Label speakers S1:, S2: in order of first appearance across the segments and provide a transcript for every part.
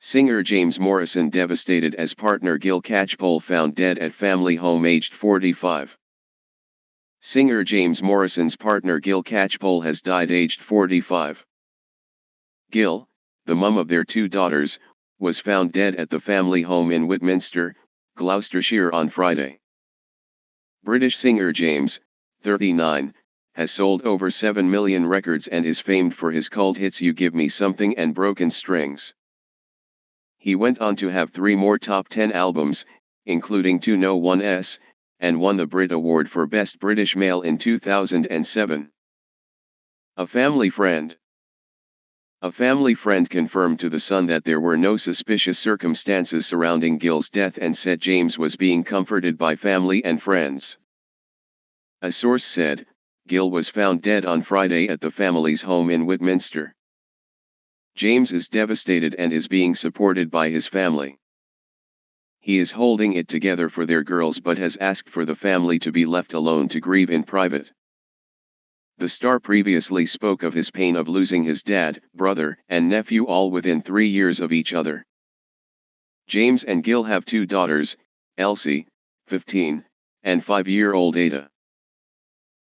S1: Singer James Morrison devastated as partner Gill Catchpole found dead at family home aged 45. Singer James Morrison's partner Gill Catchpole has died aged 45. Gill, the mum of their two daughters, was found dead at the family home in Whitminster, Gloucestershire on Friday. British singer James, 39, has sold over 7 million records and is famed for his cult hits You Give Me Something and Broken Strings. He went on to have 3 more top 10 albums, including 2 No. 1s, and won the Brit Award for Best British Male in 2007. A family friend confirmed to The Sun that there were no suspicious circumstances surrounding Gill's death and said James was being comforted by family and friends. A source said, Gill was found dead on Friday at the family's home in Whitminster. James is devastated and is being supported by his family. He is holding it together for their girls but has asked for the family to be left alone to grieve in private. The star previously spoke of his pain of losing his dad, brother, and nephew all within 3 years of each other. James and Gill have 2 daughters, Elsie, 15, and 5-year-old Ada.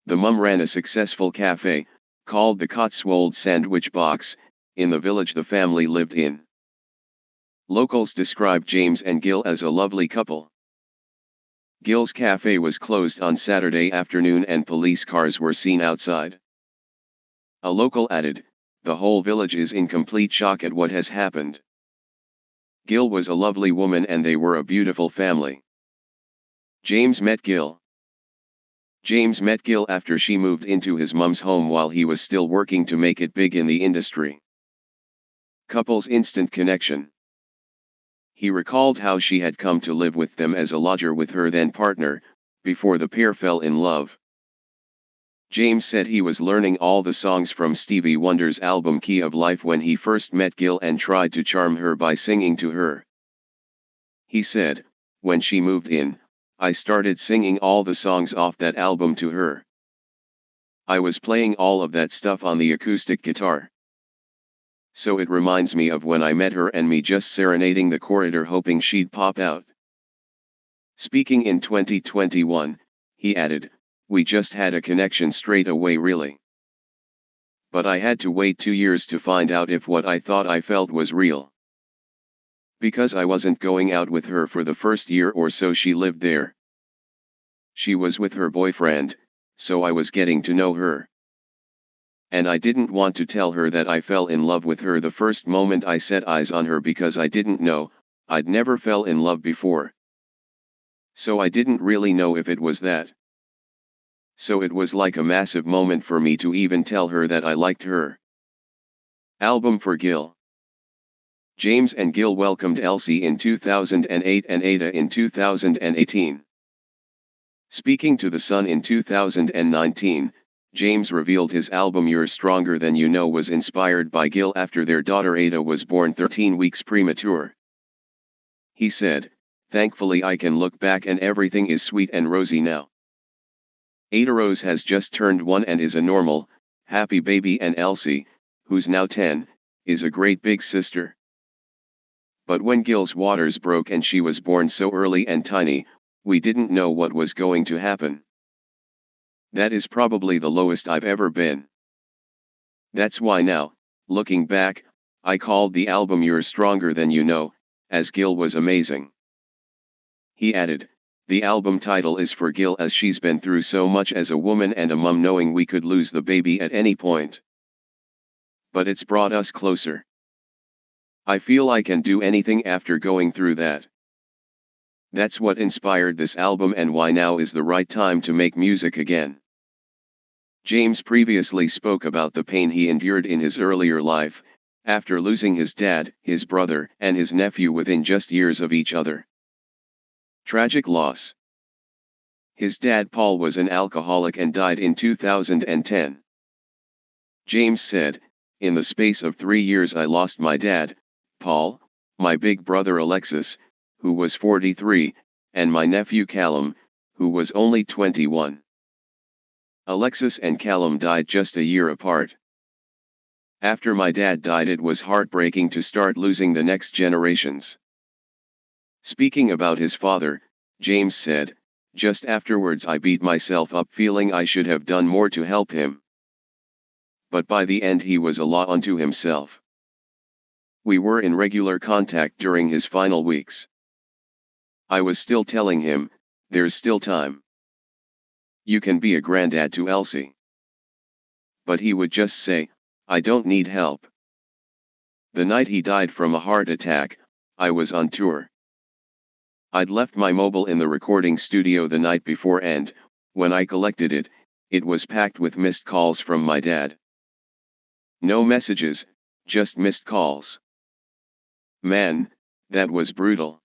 S1: The mum ran a successful cafe, called the Cotswold Sandwich Box, in the village the family lived in. Locals described James and Gill as a lovely couple. Gill's cafe was closed on Saturday afternoon and police cars were seen outside. A local added, the whole village is in complete shock at what has happened. Gill was a lovely woman and they were a beautiful family. James met Gill. James met Gill after she moved into his mum's home while he was still working to make it big in the industry. Couple's instant connection. He recalled how she had come to live with them as a lodger with her then partner, before the pair fell in love. James said he was learning all the songs from Stevie Wonder's album Key of Life when he first met Gill and tried to charm her by singing to her. He said, when she moved in, I started singing all the songs off that album to her. I was playing all of that stuff on the acoustic guitar. So it reminds me of when I met her and me just serenading the corridor hoping she'd pop out. Speaking in 2021, he added, we just had a connection straight away really. But I had to wait 2 years to find out if what I thought I felt was real. Because I wasn't going out with her for the first year or so she lived there. She was with her boyfriend, so I was getting to know her. And I didn't want to tell her that I fell in love with her the first moment I set eyes on her because I didn't know, I'd never fell in love before. So I didn't really know if it was that. So it was like a massive moment for me to even tell her that I liked her. Album for Gill. James and Gill welcomed Elsie in 2008 and Ada in 2018. Speaking to The Sun in 2019, James revealed his album You're Stronger Than You Know was inspired by Gill after their daughter Ada was born 13 weeks premature. He said, thankfully I can look back and everything is sweet and rosy now. Ada Rose has just turned 1 and is a normal, happy baby and Elsie, who's now 10, is a great big sister. But when Gill's waters broke and she was born so early and tiny, we didn't know what was going to happen. That is probably the lowest I've ever been. That's why now, looking back, I called the album You're Stronger Than You Know, as Gill was amazing. He added, the album title is for Gill as she's been through so much as a woman and a mum knowing we could lose the baby at any point. But it's brought us closer. I feel I can do anything after going through that. That's what inspired this album and why now is the right time to make music again. James previously spoke about the pain he endured in his earlier life, after losing his dad, his brother, and his nephew within just years of each other. Tragic loss. His dad Paul was an alcoholic and died in 2010. James said, in the space of 3 years I lost my dad, Paul, my big brother Alexis, who was 43, and my nephew Callum, who was only 21. Alexis and Callum died just a year apart. After my dad died, it was heartbreaking to start losing the next generations. Speaking about his father, James said, just afterwards I beat myself up feeling I should have done more to help him. But by the end he was a law unto himself. We were in regular contact during his final weeks. I was still telling him, there's still time. You can be a granddad to Elsie. But he would just say, I don't need help. The night he died from a heart attack, I was on tour. I'd left my mobile in the recording studio the night before and, when I collected it, it was packed with missed calls from my dad. No messages, just missed calls. Man, that was brutal.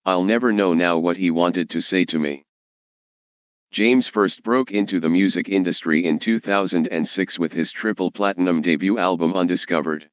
S1: I'll never know now what he wanted to say to me. James first broke into the music industry in 2006 with his triple platinum debut album Undiscovered.